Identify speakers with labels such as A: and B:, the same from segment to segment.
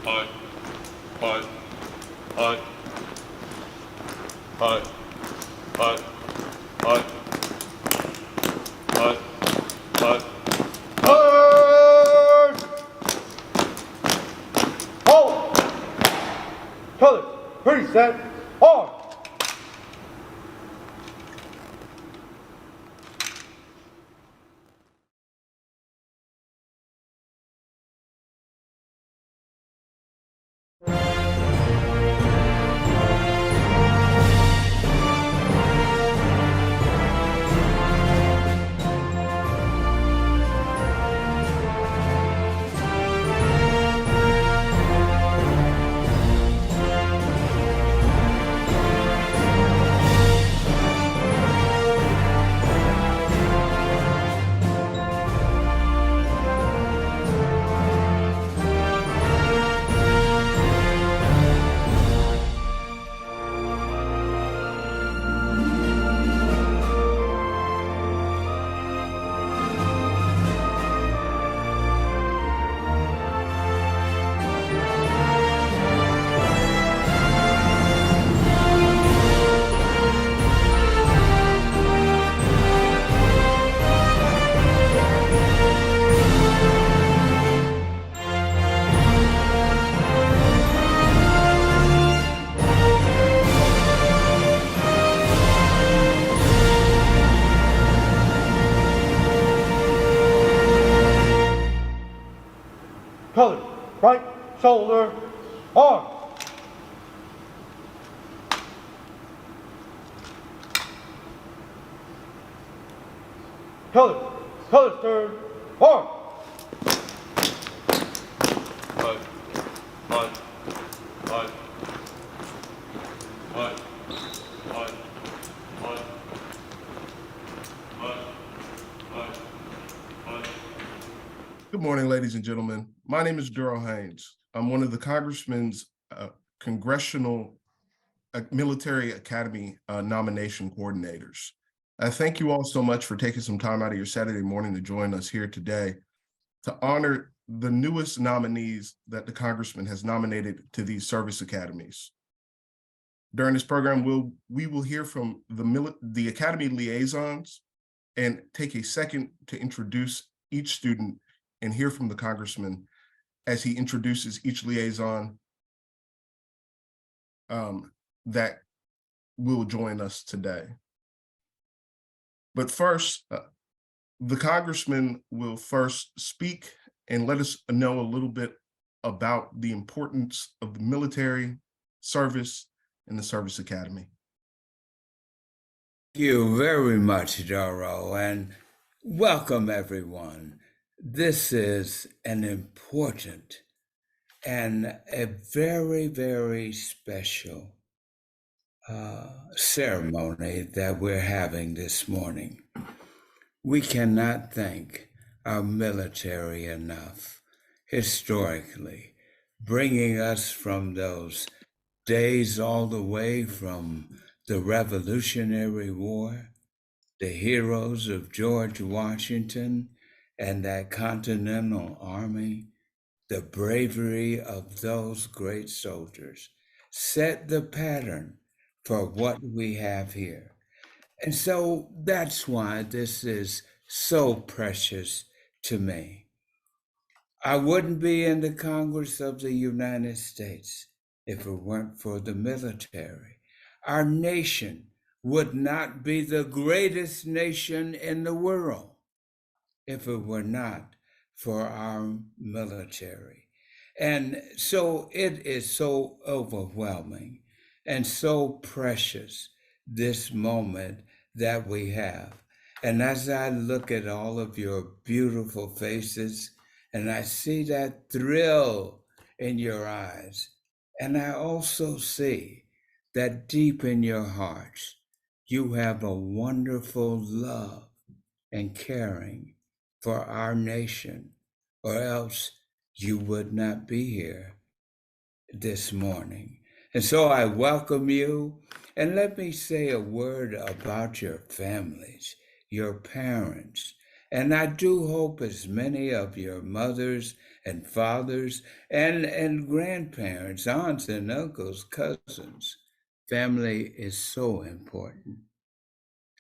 A: Hi. Hi. Hi. Hi. Hi. Hi. Hi. Hi.
B: Hard! Hold! Colors, preset, hard! Colors, right shoulder, hard! Colors turn, hard!
A: Hi. Hi. Hi. Hi. Hi. Hi. Hi. Hi. Hi.
C: Good morning, ladies and gentlemen. My name is Durrell Haynes. I'm one of the Congressman's Congressional Military Academy nomination coordinators. I thank you all so much for taking some time out of your Saturday morning to join us here today to honor the newest nominees that the Congressman has nominated to these service academies. During this program, we will hear from the Academy liaisons and take a second to introduce each student and hear from the Congressman as he introduces each liaison that will join us today. But first, the Congressman will first speak and let us know a little bit about the importance of the military service and the Service Academy.
D: Thank you very much, Doro, and welcome everyone. This is an important and a very, very special ceremony that we're having this morning. We cannot thank our military enough, historically, bringing us from those days all the way from the Revolutionary War, the heroes of George Washington and that Continental Army, the bravery of those great soldiers set the pattern for what we have here. And so that's why this is so precious to me. I wouldn't be in the Congress of the United States if it weren't for the military. Our nation would not be the greatest nation in the world if it were not for our military. And so it is so overwhelming and so precious, this moment that we have. And as I look at all of your beautiful faces, and I see that thrill in your eyes, and I also see that deep in your hearts, you have a wonderful love and caring for our nation, or else you would not be here this morning. And so I welcome you, and let me say a word about your families, your parents, And I do hope as many of your mothers and fathers and grandparents, aunts and uncles, cousins, family is so important.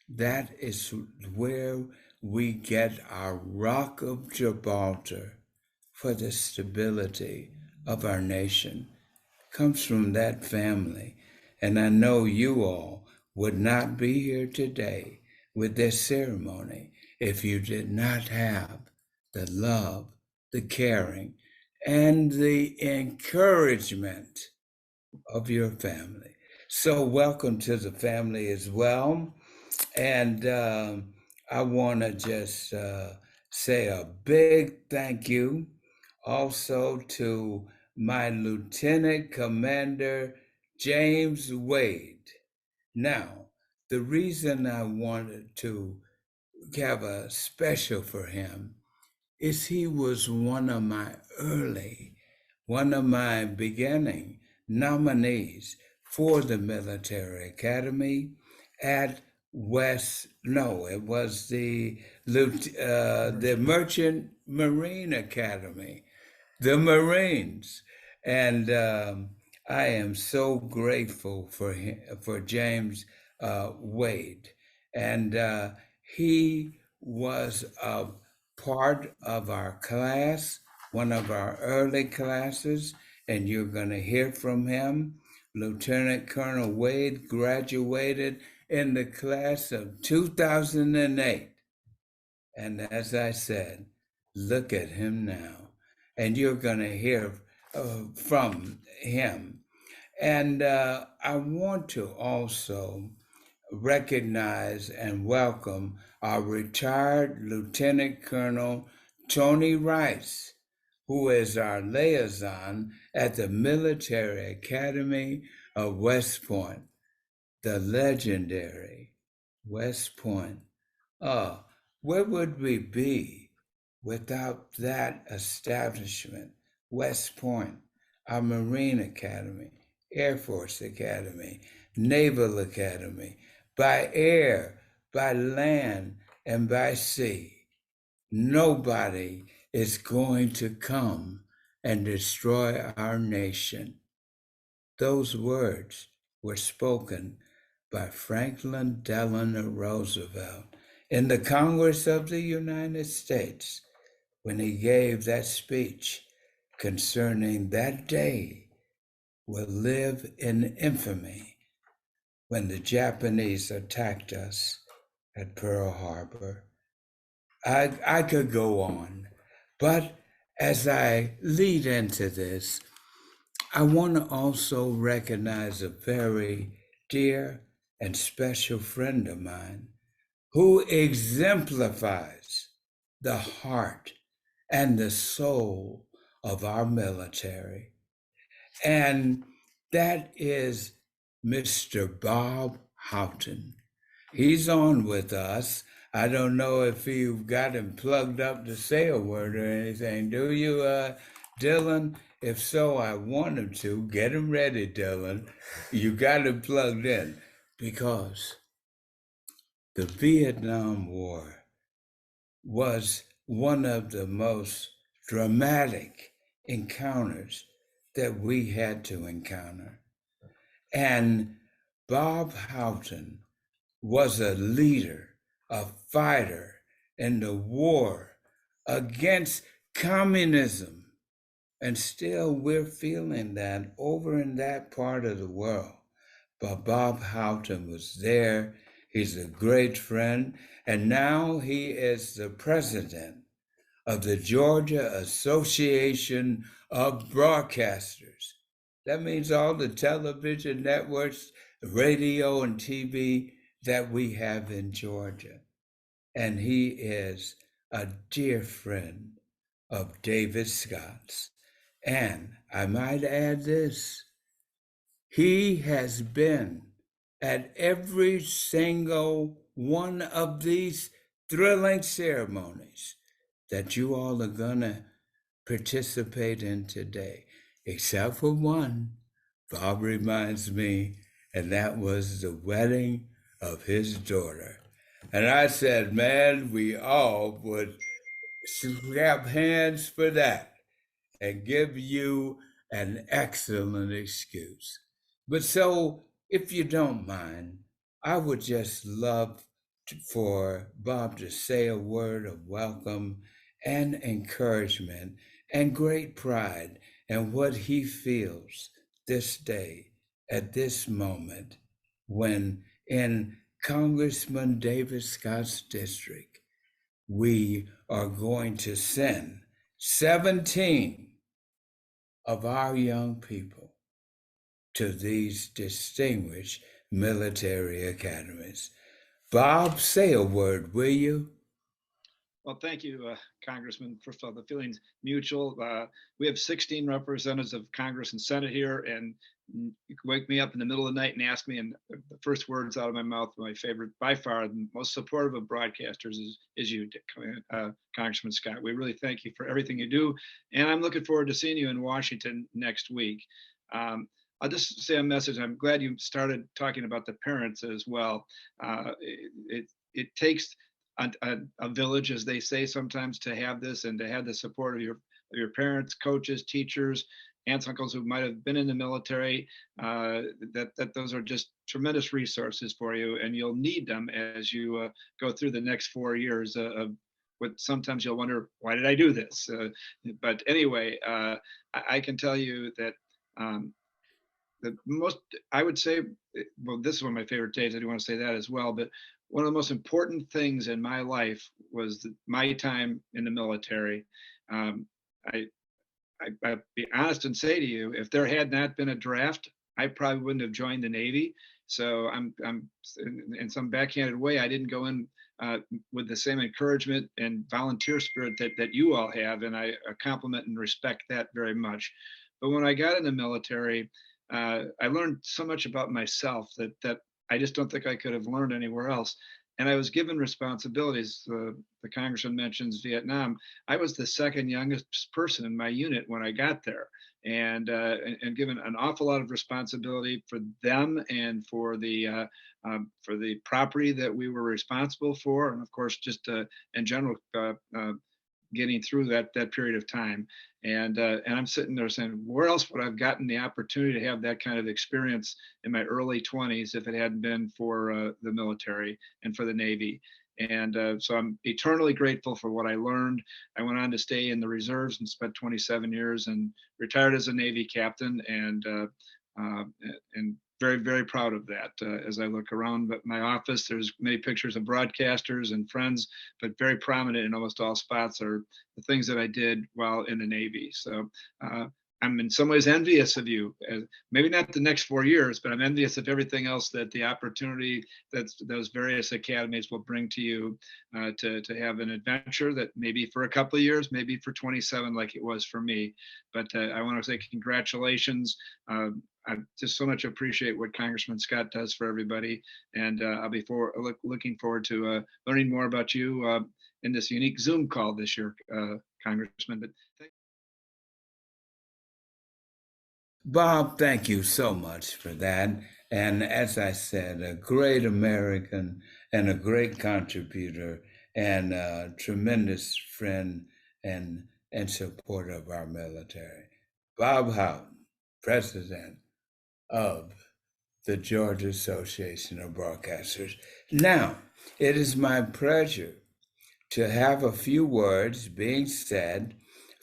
D: That is where we get our rock of Gibraltar for the stability of our nation. Comes from that family. And I know you all would not be here today with this ceremony if you did not have the love, the caring, and the encouragement of your family. So, welcome to the family as well. And I want to just say a big thank you also to my Lieutenant Commander James Wade. Now, the reason I wanted to have a special for him is he was one of my beginning nominees for the Military Academy at it was the Merchant Marine Academy, the Marines. And I am so grateful for him, for James Wade. And he was a part of our class, one of our early classes, and you're going to hear from him. Lieutenant Colonel Wade graduated in the class of 2008. And as I said, look at him now. And you're going to hear from him. And I want to also recognize and welcome our retired Lieutenant Colonel Tony Rice, who is our liaison at the Military Academy of West Point, the legendary West Point. Where would we be without that establishment? West Point, our Marine Academy, Air Force Academy, Naval Academy, by air, by land, and by sea. Nobody is going to come and destroy our nation. Those words were spoken by Franklin Delano Roosevelt in the Congress of the United States when he gave that speech concerning that day will live in infamy when the Japanese attacked us at Pearl Harbor. I could go on, but as I lead into this, I want to also recognize a very dear and special friend of mine who exemplifies the heart and the soul of our military. And that is Mr. Bob Houghton. He's on with us. I don't know if you've got him plugged up to say a word or anything. Do you, Dylan? If so, I want him to. Get him ready, Dylan. You got him plugged in because the Vietnam War was one of the most dramatic encounters that we had to encounter. And Bob Houghton was a leader, a fighter in the war against communism. And still we're feeling that over in that part of the world. But Bob Houghton was there. He's a great friend. And now he is the president of the Georgia Association of Broadcasters. That means all the television networks, radio and TV that we have in Georgia. And he is a dear friend of David Scott's. And I might add this, he has been at every single one of these thrilling ceremonies that you all are gonna participate in today, except for one. Bob reminds me, and that was the wedding of his daughter. And I said, man, we all would grab hands for that and give you an excellent excuse. But so, if you don't mind, I would just love for Bob to say a word of welcome and encouragement and great pride in what he feels this day at this moment when in Congressman David Scott's district, we are going to send 17 of our young people to these distinguished military academies. Bob, say a word, will you?
E: Well, thank you, Congressman. First of all, the feeling's mutual. We have 16 representatives of Congress and Senate here, and you can wake me up in the middle of the night and ask me, and the first words out of my mouth, my favorite, by far, the most supportive of broadcasters is you, Congressman Scott. We really thank you for everything you do, and I'm looking forward to seeing you in Washington next week. I'll just say a message. I'm glad you started talking about the parents as well. It takes a village, as they say sometimes, to have this and to have the support of your parents, coaches, teachers, aunts, uncles who might have been in the military. That those are just tremendous resources for you, and you'll need them as you go through the next 4 years of what sometimes you'll wonder, why did I do this? But anyway, I can tell you that the most, I would say, well, this is one of my favorite days. I do want to say that as well. But one of the most important things in my life was my time in the military. I'd be honest and say to you, if there had not been a draft, I probably wouldn't have joined the Navy. So I'm in some backhanded way, I didn't go in with the same encouragement and volunteer spirit that you all have, and I compliment and respect that very much. But when I got in the military, I learned so much about myself that I just don't think I could have learned anywhere else. And I was given responsibilities. The congressman mentions Vietnam. I was the second youngest person in my unit when I got there, and given an awful lot of responsibility for them and for the property that we were responsible for, and of course just in general getting through that period of time. And I'm sitting there saying, where else would I've gotten the opportunity to have that kind of experience in my early 20s if it hadn't been for the military and for the Navy? And so I'm eternally grateful for what I learned. I went on to stay in the reserves and spent 27 years and retired as a Navy captain, and very, very proud of that. As I look around my office, there's many pictures of broadcasters and friends, but very prominent in almost all spots are the things that I did while in the Navy. So I'm in some ways envious of you. Maybe not the next 4 years, but I'm envious of everything else that the opportunity that those various academies will bring to you to have an adventure that maybe for a couple of years, maybe for 27, like it was for me. But I want to say congratulations. I just so much appreciate what Congressman Scott does for everybody, and I'll be looking forward to learning more about you in this unique Zoom call this year, Congressman. But
D: Bob, thank you so much for that. And as I said, a great American and a great contributor and a tremendous friend and supporter of our military. Bob Houghton, President of the Georgia Association of Broadcasters. Now, it is my pleasure to have a few words being said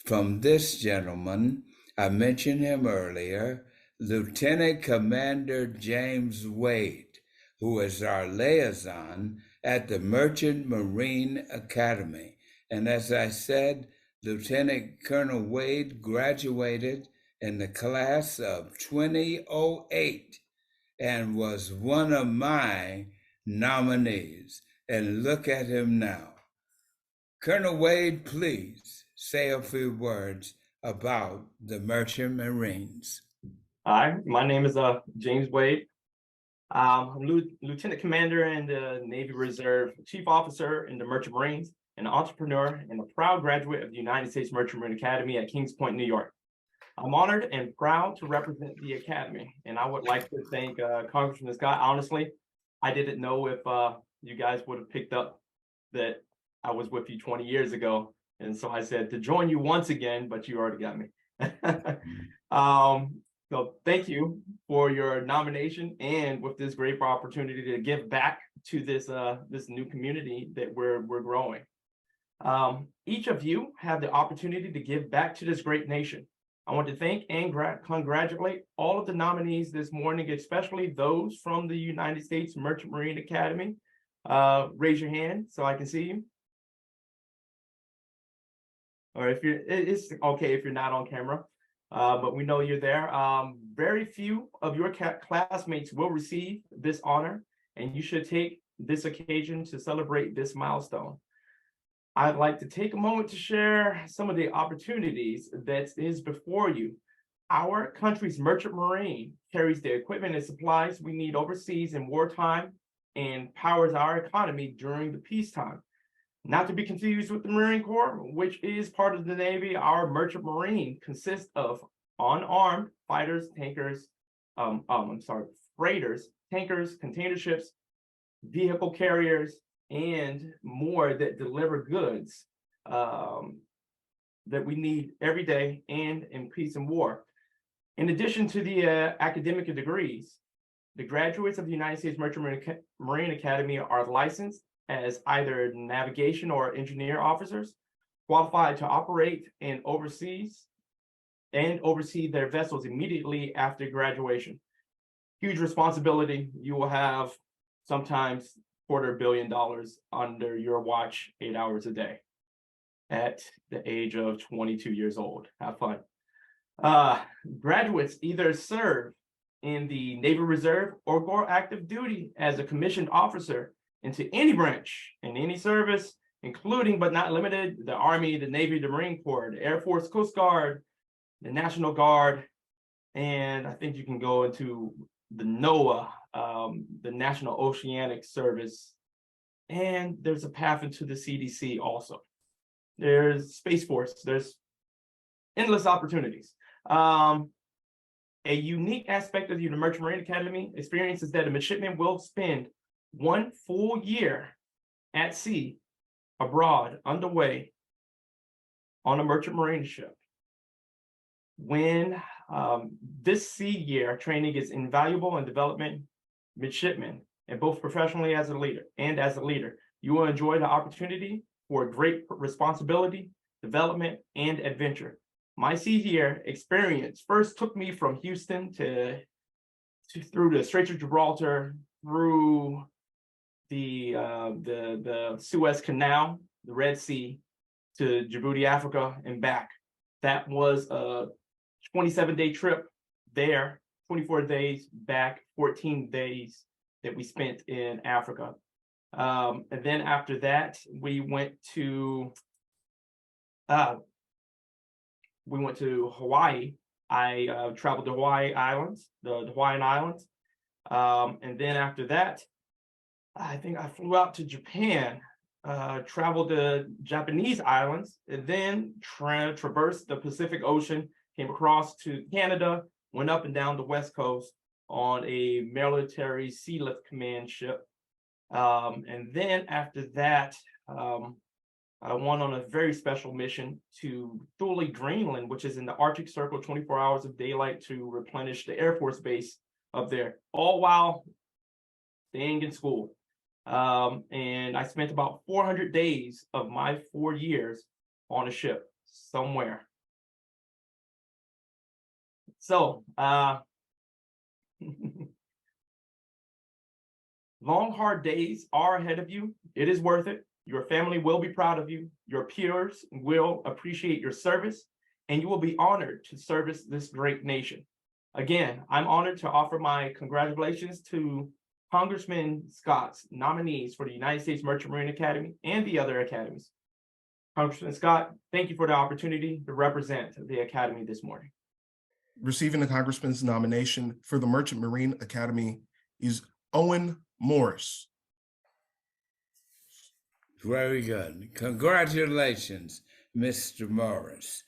D: from this gentleman. I mentioned him earlier, Lieutenant Commander James Wade, who is our liaison at the Merchant Marine Academy. And as I said, Lieutenant Colonel Wade graduated in the class of 2008 and was one of my nominees. And look at him now. Colonel Wade, please say a few words about the Merchant Marines.
F: Hi, my name is James Wade. I'm Lieutenant Commander in the Navy Reserve, Chief Officer in the Merchant Marines, an entrepreneur, and a proud graduate of the United States Merchant Marine Academy at Kings Point, New York. I'm honored and proud to represent the Academy, and I would like to thank Congressman Scott. Honestly, I didn't know if you guys would have picked up that I was with you 20 years ago. And so I said to join you once again, but you already got me. So thank you for your nomination and with this great opportunity to give back to this this new community that we're growing. Each of you have the opportunity to give back to this great nation. I want to thank and congratulate all of the nominees this morning, especially those from the United States Merchant Marine Academy. Raise your hand so I can see you. Or if you're, it's okay if you're not on camera, but we know you're there. Very few of your classmates will receive this honor, and you should take this occasion to celebrate this milestone. I'd like to take a moment to share some of the opportunities that is before you. Our country's merchant marine carries the equipment and supplies we need overseas in wartime and powers our economy during the peacetime. Not to be confused with the Marine Corps, which is part of the Navy. Our merchant marine consists of unarmed fighters, tankers, freighters, tankers, container ships, vehicle carriers, and more that deliver goods that we need every day and in peace and war. In addition to the academic degrees, the graduates of the United States Merchant Marine Academy are licensed as either navigation or engineer officers, qualified to operate and oversee their vessels immediately after graduation. Huge responsibility. You will have sometimes $250 million under your watch 8 hours a day at the age of 22 years old. Have fun. Graduates either serve in the Navy Reserve or go active duty as a commissioned officer into any branch in any service, including but not limited the Army, the Navy, the Marine Corps, the Air Force, Coast Guard, the National Guard, and I think you can go into the NOAA, the National Oceanic Service, and there's a path into the CDC also. There's Space Force, there's endless opportunities. A unique aspect of the Merchant Marine Academy experience is that a midshipman will spend 1 full year at sea, abroad, underway on a merchant marine ship. When this sea year training is invaluable in development midshipmen, and both professionally as a leader, you will enjoy the opportunity for great responsibility, development, and adventure. My sea year experience first took me from Houston through the Straits of Gibraltar, through the Suez Canal, the Red Sea, to Djibouti, Africa, and back. That was a 27-day trip there, 24 days back, 14 days that we spent in Africa. And then after that, we went to Hawaii. I traveled to Hawaii Islands, the Hawaiian Islands. And then after that, I think I flew out to Japan, traveled to Japanese islands, and then traversed the Pacific Ocean, came across to Canada, went up and down the West Coast on a military sea lift command ship. And then after that, I went on a very special mission to Thule, Greenland, which is in the Arctic Circle, 24 hours of daylight to replenish the Air Force Base up there, all while staying in school. And I spent about 400 days of my 4 years on a ship somewhere. So, long, hard days are ahead of you. It is worth it. Your family will be proud of you. Your peers will appreciate your service, and you will be honored to service this great nation. Again, I'm honored to offer my congratulations to Congressman Scott's nominees for the United States Merchant Marine Academy and the other academies. Congressman Scott, thank you for the opportunity to represent the Academy this morning.
C: Receiving the Congressman's nomination for the Merchant Marine Academy is Owen Morris.
D: Very good. Congratulations, Mr. Morris.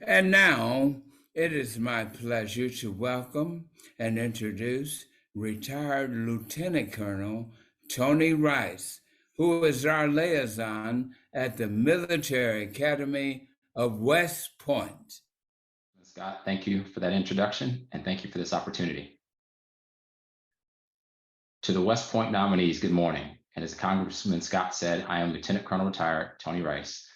D: And now it is my pleasure to welcome and introduce retired Lieutenant Colonel Tony Rice, who is our liaison at the Military Academy of West Point.
G: Scott, thank you for that introduction, and thank you for this opportunity. To the West Point nominees, good morning. And as Congressman Scott said, I am Lieutenant Colonel Retired Tony Rice,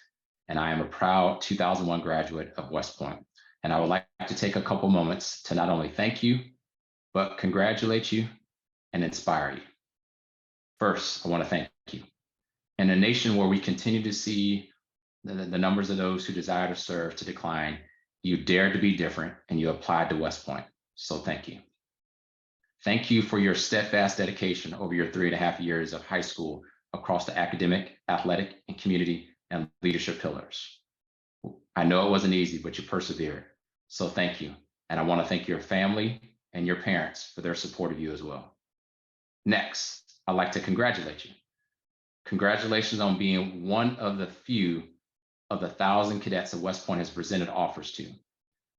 G: and I am a proud 2001 graduate of West Point. And I would like to take a couple moments to not only thank you, but congratulate you and inspire you. First, I want to thank you. In a nation where we continue to see the numbers of those who desire to serve to decline, you dared to be different and you applied to West Point. So thank you. Thank you for your steadfast dedication over your 3.5 years of high school across the academic, athletic, and community and leadership pillars. I know it wasn't easy, but you persevered. So thank you. And I want to thank your family and your parents for their support of you as well. Next, I'd like to congratulate you. Congratulations on being one of the few of the 1,000 cadets that West Point has presented offers to.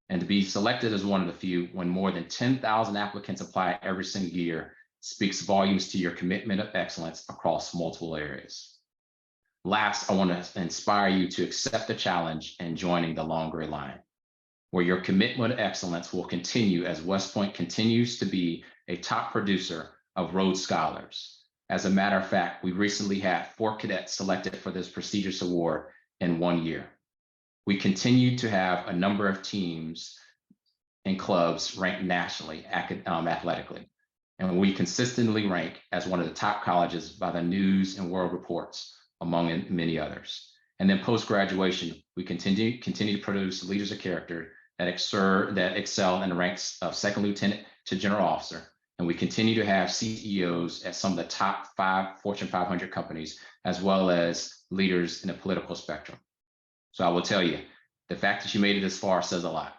G: And to be selected as one of the few when more than 10,000 applicants apply every single year speaks volumes to your commitment of excellence across multiple areas. Last, I want to inspire you to accept the challenge and joining the Long Gray Line, where your commitment to excellence will continue as West Point continues to be a top producer of Rhodes Scholars. As a matter of fact, we recently had 4 cadets selected for this prestigious award in 1 year. We continue to have a number of teams and clubs ranked nationally athletically, and we consistently rank as one of the top colleges by the News and World Reports, among many others. And then post-graduation, we continue to produce leaders of character that excel in the ranks of second lieutenant to general officer. And we continue to have CEOs at some of the top 5 Fortune 500 companies, as well as leaders in the political spectrum. So I will tell you, the fact that you made it this far says a lot.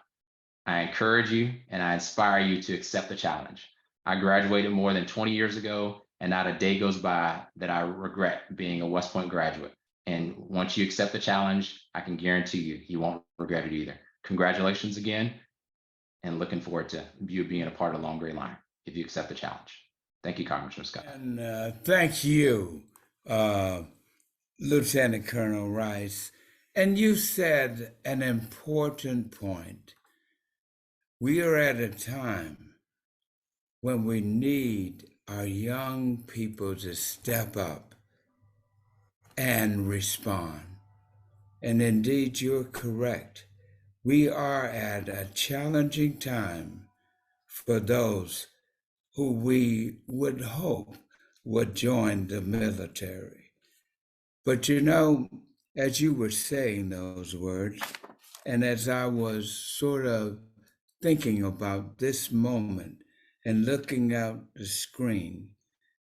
G: I encourage you and I inspire you to accept the challenge. I graduated more than 20 years ago, and not a day goes by that I regret being a West Point graduate. And once you accept the challenge, I can guarantee you, you won't regret it either. Congratulations again, and looking forward to you being a part of the Long Gray Line if you accept the challenge. Thank you, Congressman Scott.
D: And thank you, Lieutenant Colonel Rice. And you said an important point. We are at a time when we need our young people to step up and respond. And indeed, you're correct. We are at a challenging time for those who we would hope would join the military. But you know, as you were saying those words, and as I was sort of thinking about this moment and looking out the screen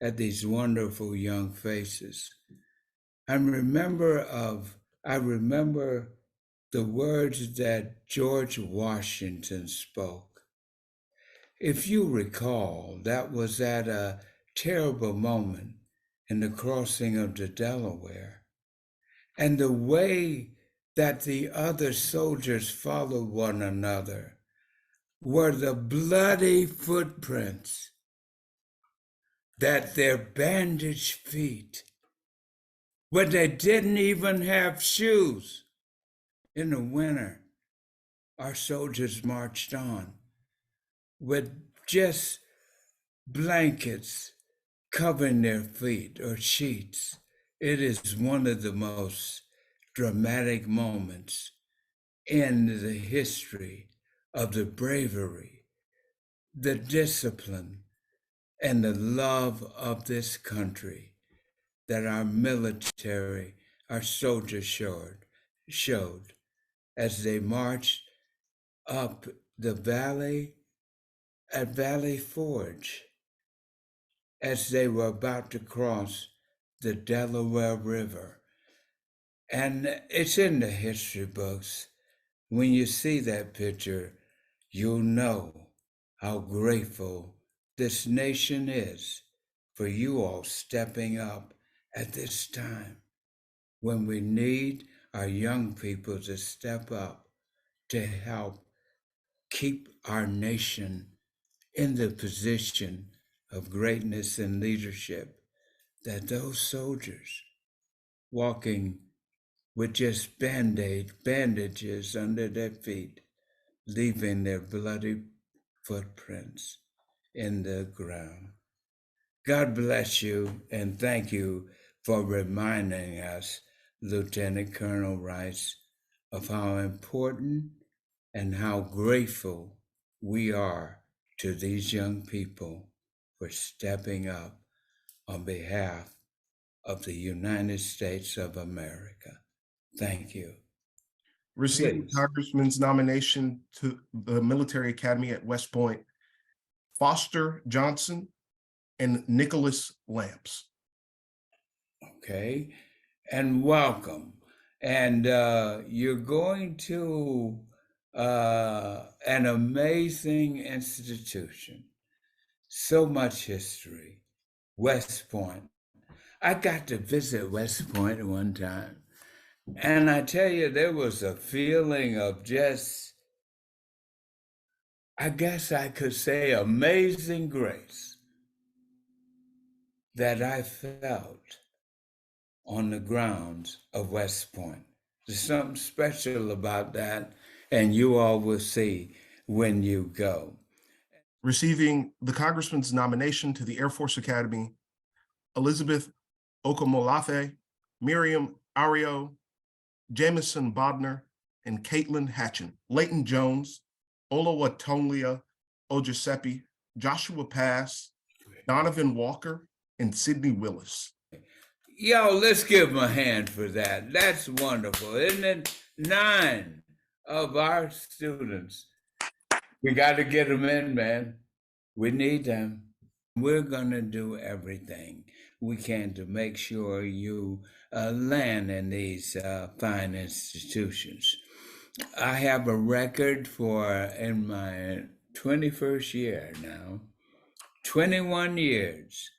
D: at these wonderful young faces, I remember the words that George Washington spoke. If you recall, that was at a terrible moment in the crossing of the Delaware. And the way that the other soldiers followed one another were the bloody footprints that their bandaged feet, when they didn't even have shoes in the winter, our soldiers marched on with just blankets covering their feet or sheets. It is one of the most dramatic moments in the history of the bravery, the discipline, and the love of this country that our military, our soldiers showed as they marched up the valley at Valley Forge, as they were about to cross the Delaware River. And it's in the history books. When you see that picture, you'll know how grateful this nation is for you all stepping up at this time when we need our young people to step up to help keep our nation in the position of greatness and leadership that those soldiers walking with just bandages under their feet, leaving their bloody footprints in the ground. God bless you and thank you for reminding us, Lieutenant Colonel Rice, of how important and how grateful we are to these young people for stepping up on behalf of the United States of America. Thank you.
C: Receiving
D: Please.
C: Congressman's nomination to the Military Academy at West Point, Foster Johnson and Nicholas Lamps.
D: Okay, and welcome. And you're going to an amazing institution, so much history, West Point. I got to visit West Point one time, and I tell you, there was a feeling of just, I guess I could say, amazing grace that I felt on the grounds of West Point. There's something special about that, and you all will see when you go.
C: Receiving the Congressman's nomination to the Air Force Academy, Elizabeth Okomolafe, Miriam Ario, Jamison Bodner, and Caitlin Hatchin, Leighton Jones, Olawatolia Ojesepi, Joshua Pass, Donovan Walker, and Sydney Willis.
D: Yo, let's give them a hand for that. That's wonderful, isn't it? 9 of our students. We got to get them in, man. We need them. We're going to do everything we can to make sure you land in these fine institutions. I have a record for, in my 21st year now, 21 years,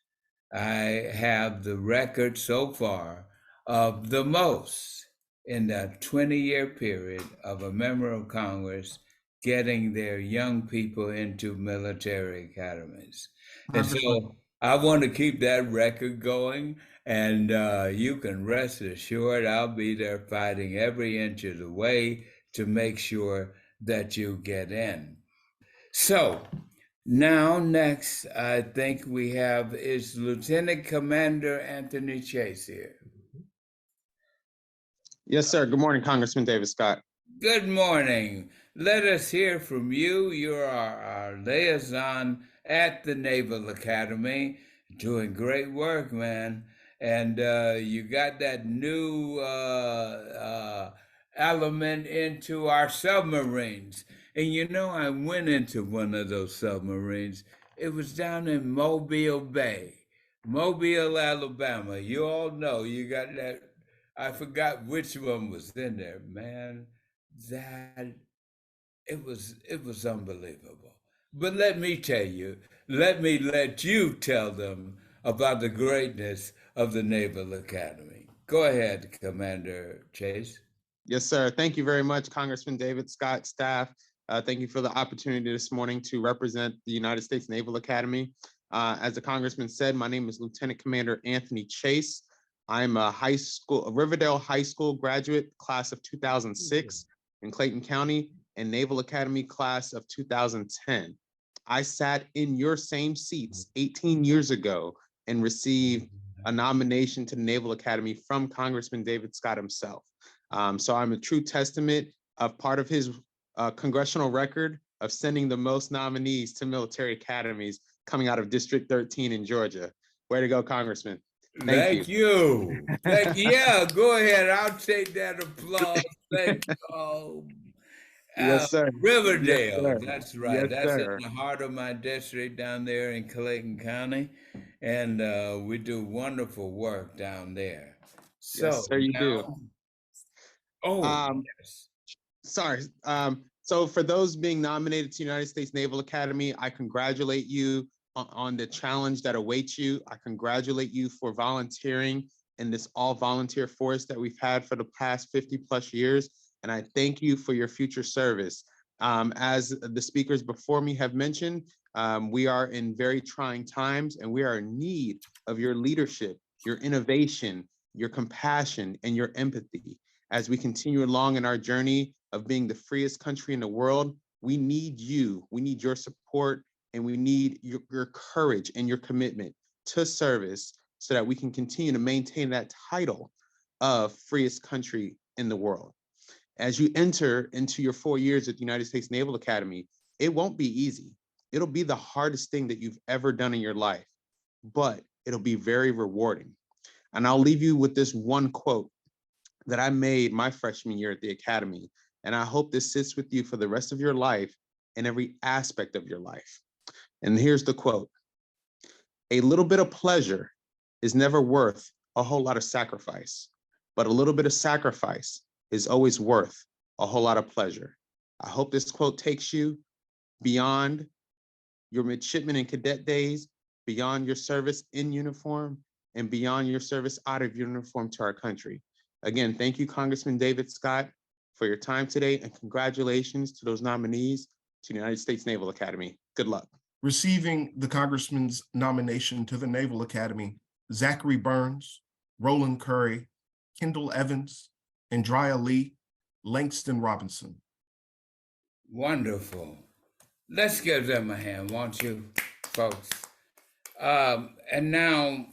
D: I have the record so far of the most in that 20-year period of a member of Congress getting their young people into military academies. And so I want to keep that record going, and you can rest assured I'll be there fighting every inch of the way to make sure that you get in. So now, next, I think we have is Lieutenant Commander Anthony Chase here.
H: Yes, sir. Good morning, Congressman David Scott.
D: Good morning. Let us hear from you. You're our liaison at the Naval Academy, doing great work, man. And you got that new element into our submarines. And you know, I went into one of those submarines. It was down in Mobile Bay, Mobile, Alabama. You all know you got that. I forgot which one was in there, man. That it was unbelievable. But let me tell you, let you tell them about the greatness of the Naval Academy. Go ahead, Commander Chase.
H: Yes, sir. Thank you very much, Congressman David Scott, staff. Thank you for the opportunity this morning to represent the United States Naval Academy. As the Congressman said, my name is Lieutenant Commander Anthony Chase. I'm a Riverdale High School graduate, class of 2006 in Clayton County, and Naval Academy class of 2010. I sat in your same seats 18 years ago and received a nomination to the Naval Academy from Congressman David Scott himself. So I'm a true testament of part of his congressional record of sending the most nominees to military academies coming out of District 13 in Georgia. Way to go, Congressman.
D: Thank you. Yeah, go ahead. I'll take that applause. Thank you. Oh,
H: yes, sir.
D: Riverdale.
H: Yes, sir.
D: That's right.
H: Yes,
D: That's
H: sir.
D: in the heart of my district down there in Clayton County. And we do wonderful work down there. So
H: yes, sir, you do.
D: Yes.
H: Sorry. So for those being nominated to United States Naval Academy, I congratulate you on the challenge that awaits you. I congratulate you for volunteering in this all volunteer force that we've had for the past 50 plus years. And I thank you for your future service. As the speakers before me have mentioned, we are in very trying times and we are in need of your leadership your innovation, your compassion, and your empathy. As we continue along in our journey of being the freest country in the world, we need you. We need your support, and we need your courage and your commitment to service so that we can continue to maintain that title of freest country in the world. As you enter into your 4 years at the United States Naval Academy, it won't be easy. It'll be the hardest thing that you've ever done in your life, but it'll be very rewarding. And I'll leave you with this one quote that I made my freshman year at the Academy. And I hope this sits with you for the rest of your life in every aspect of your life. And here's the quote: "A little bit of pleasure is never worth a whole lot of sacrifice, but a little bit of sacrifice is always worth a whole lot of pleasure." I hope this quote takes you beyond your midshipman and cadet days, beyond your service in uniform, and beyond your service out of uniform to our country. Again, thank you, Congressman David Scott, for your time today, and congratulations to those nominees to the United States Naval Academy. Good luck.
C: Receiving the Congressman's nomination to the Naval Academy, Zachary Burns, Roland Curry, Kendall Evans, Andrea Lee, Langston Robinson.
D: Wonderful. Let's give them a hand, won't you, folks? And now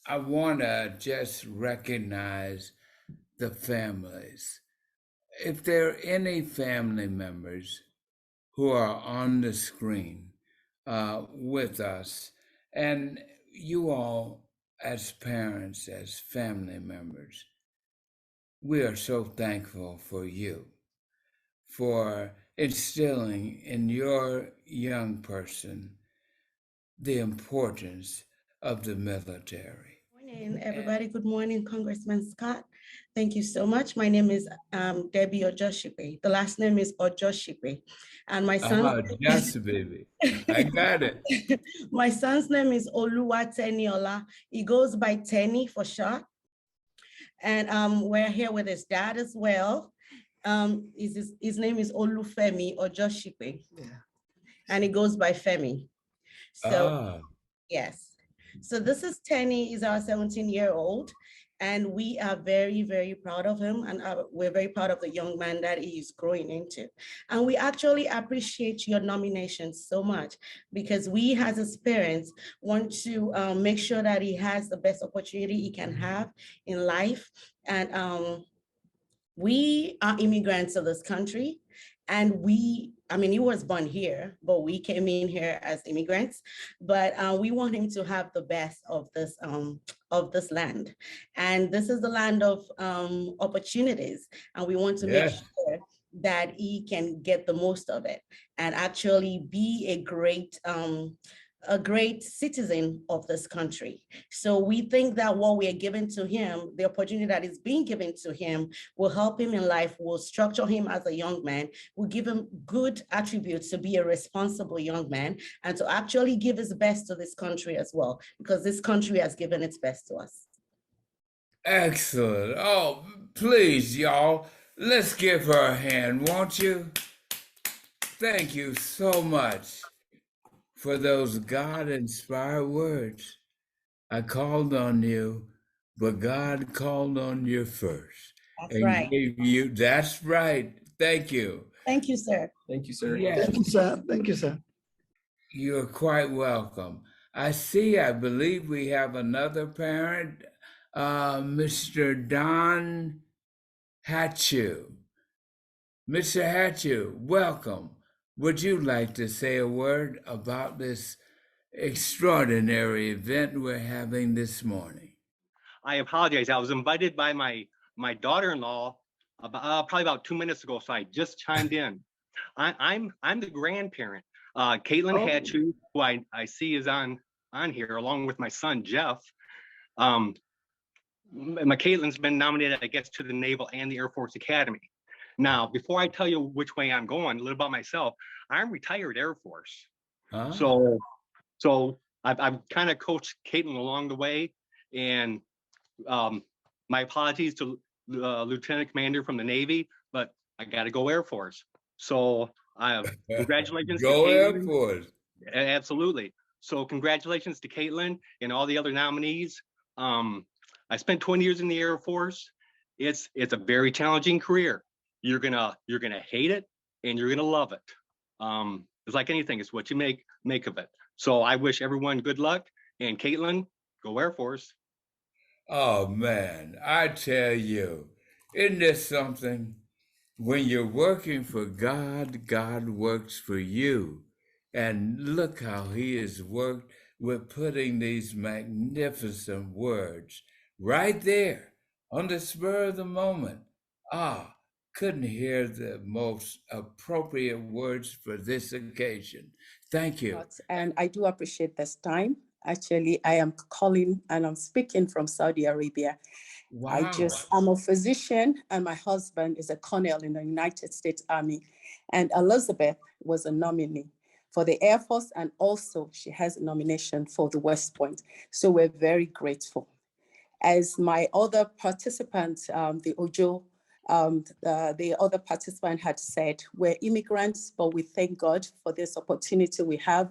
D: I want to just recognize the families. If there are any family members who are on the screen with us, and you all as parents, as family members, we are so thankful for you, for instilling in your young person the importance of the military.
I: Good morning, everybody. Good morning, Congressman Scott. Thank you so much. My name is Debbie Ojoshipe. The last name is Ojoshipe. And my son.
D: Yes, baby. I got it.
I: My son's name is Oluwateniola. He goes by Tenny for short. And we're here with his dad as well. His name is Olufemi Ojoshipe. Yeah. And he goes by Femi. So, yes. So this is Tenny, he's our 17-year-old, and we are very, very proud of him, and we're very proud of the young man that he is growing into. And we actually appreciate your nomination so much, because we as his parents want to make sure that he has the best opportunity he can have in life. And we are immigrants to this country, and he was born here, but we came in here as immigrants. But we want him to have the best of this land, and this is the land of opportunities, and we want to make sure that he can get the most of it and actually be a great citizen of this country. So we think that what we are giving to him, the opportunity that is being given to him, will help him in life, will structure him as a young man, will give him good attributes to be a responsible young man, and to actually give his best to this country as well, because this country has given its best to us.
D: Excellent. Oh, please, y'all, let's give her a hand, won't you? Thank you so much for those God-inspired words. I called on you, but God called on you first.
I: That's right.
D: Gave you, that's right. Thank you.
I: Thank you, sir.
F: Thank you, sir.
D: Yes.
B: Thank you, sir. Thank you, sir.
D: You're quite welcome. I believe we have another parent, Mr. Don Hatchew. Mr. Hatchew, welcome. Would you like to say a word about this extraordinary event we're having this morning?
J: I apologize. I was invited by my daughter-in-law probably about 2 minutes ago, so I just chimed in. I'm the grandparent. Caitlin Hatchew, who I see is on here, along with my son Jeff. My Caitlin's been nominated, I guess, to the Naval and the Air Force Academy. Now, before I tell you which way I'm going, a little about myself, I'm retired Air Force. So I've kind of coached Caitlin along the way, and my apologies to Lieutenant Commander from the Navy, but I got to go Air Force. So congratulations
D: Go
J: to
D: Air
J: Caitlin.
D: Force.
J: Absolutely. So congratulations to Caitlin and all the other nominees. I spent 20 years in the Air Force. It's a very challenging career. You're gonna hate it and you're gonna love it. It's like anything, it's what you make of it. So I wish everyone good luck. And Caitlin, go Air Force.
D: Oh man, I tell you, isn't this something? When you're working for God, God works for you. And look how he has worked with putting these magnificent words right there on the spur of the moment. Ah, couldn't hear the most appropriate words for this occasion. Thank you.
K: And I do appreciate this time. Actually, I am calling and I'm speaking from Saudi Arabia.
D: Wow.
K: I'm a physician and my husband is a colonel in the United States Army. And Elizabeth was a nominee for the Air Force, and also she has a nomination for the West Point. So we're very grateful. As my other participant, the other participant had said, we're immigrants, but we thank God for this opportunity we have.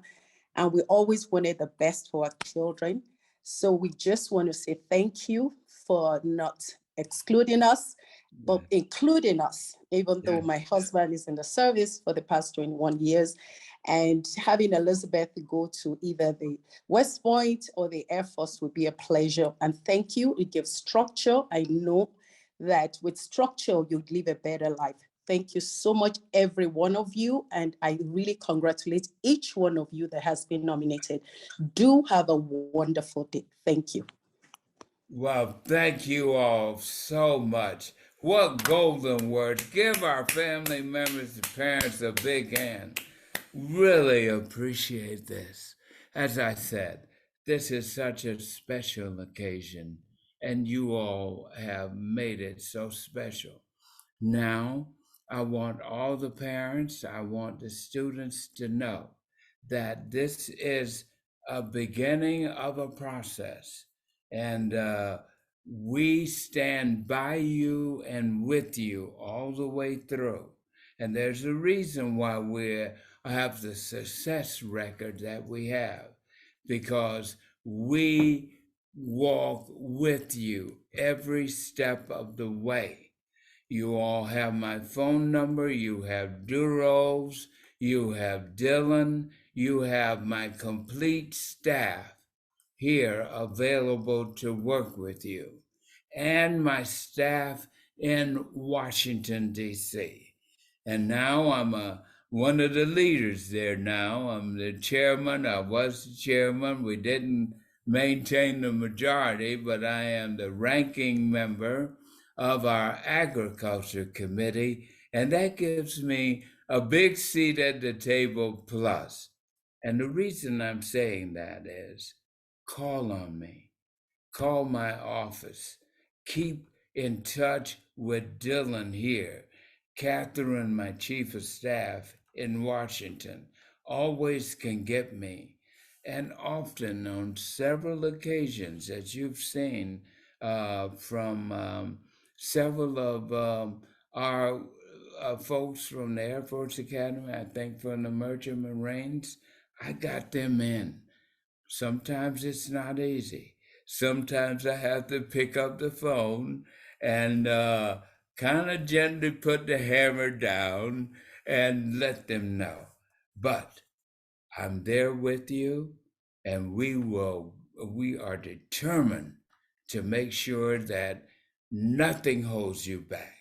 K: And we always wanted the best for our children. So we just want to say thank you for not excluding us, but including us, even though my husband is in the service for the past 21 years. And having Elizabeth go to either the West Point or the Air Force would be a pleasure. And thank you. It gives structure. I know that with structure, you'd live a better life. Thank you so much, every one of you. And I really congratulate each one of you that has been nominated. Do have a wonderful day. Thank you.
D: Well, thank you all so much. What golden words. Give our family members and parents a big hand. Really appreciate this. As I said, this is such a special occasion, and you all have made it so special. Now, I want all the parents, I want the students to know that this is a beginning of a process, and we stand by you and with you all the way through. And there's a reason why we have the success record that we have, because we walk with you every step of the way. You all have my phone number, you have Duros, you have Dylan, you have my complete staff here available to work with you, and my staff in Washington, D.C. And now I'm one of the leaders there now. I'm the chairman. I was the chairman. We didn't maintain the majority, but I am the ranking member of our agriculture committee, and that gives me a big seat at the table plus. And the reason I'm saying that is call on me, call my office, keep in touch with Dylan here, Catherine, my chief of staff in Washington, always can get me. And often on several occasions, as you've seen from several of our folks from the Air Force Academy, I think from the Merchant Marines, I got them in. Sometimes it's not easy. Sometimes I have to pick up the phone and kind of gently put the hammer down and let them know. But I'm there with you, and we are determined to make sure that nothing holds you back.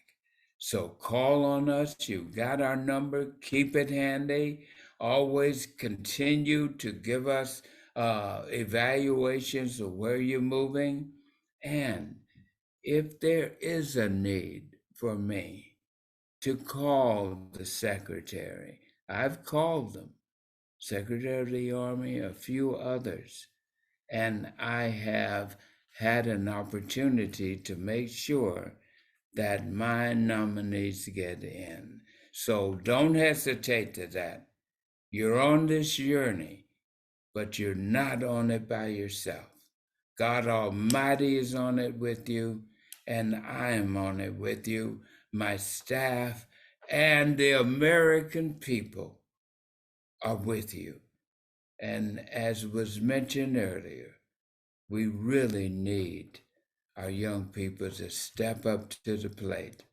D: So call on us. You got our number. Keep it handy. Always continue to give us evaluations of where you're moving. And if there is a need for me to call the secretary, I've called them, Secretary of the Army, a few others, and I have had an opportunity to make sure that my nominees get in. So don't hesitate to that. You're on this journey, but you're not on it by yourself. God Almighty is on it with you, and I am on it with you, my staff, and the American people are with you. And as was mentioned earlier, We really need our young people to step up to the plate.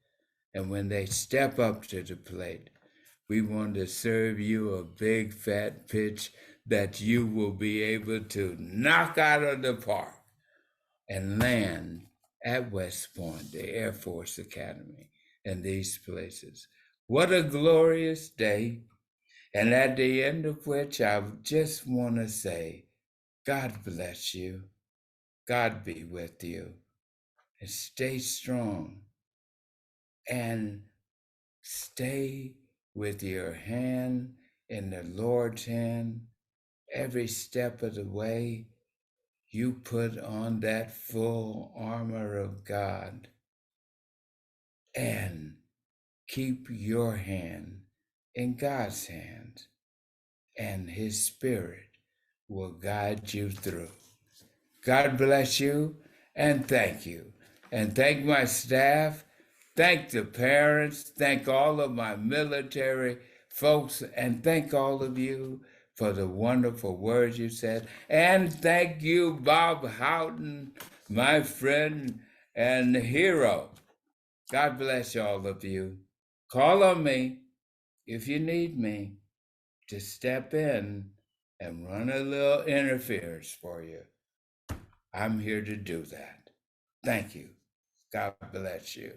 D: And when they step up to the plate, we want to serve you a big fat pitch that you will be able to knock out of the park and land at West Point, the Air Force Academy, and these places. What a glorious day. And at the end of which, I just want to say, God bless you. God be with you. And stay strong. And stay with your hand in the Lord's hand every step of the way. You put on that full armor of God and keep your hand in God's hand, and His Spirit will guide you through. God bless you, and thank you. And thank my staff, thank the parents, thank all of my military folks, and thank all of you for the wonderful words you said. And thank you, Bob Houghton, my friend and hero. God bless all of you. Call on me if you need me to step in and run a little interference for you. I'm here to do that. Thank you. God bless you.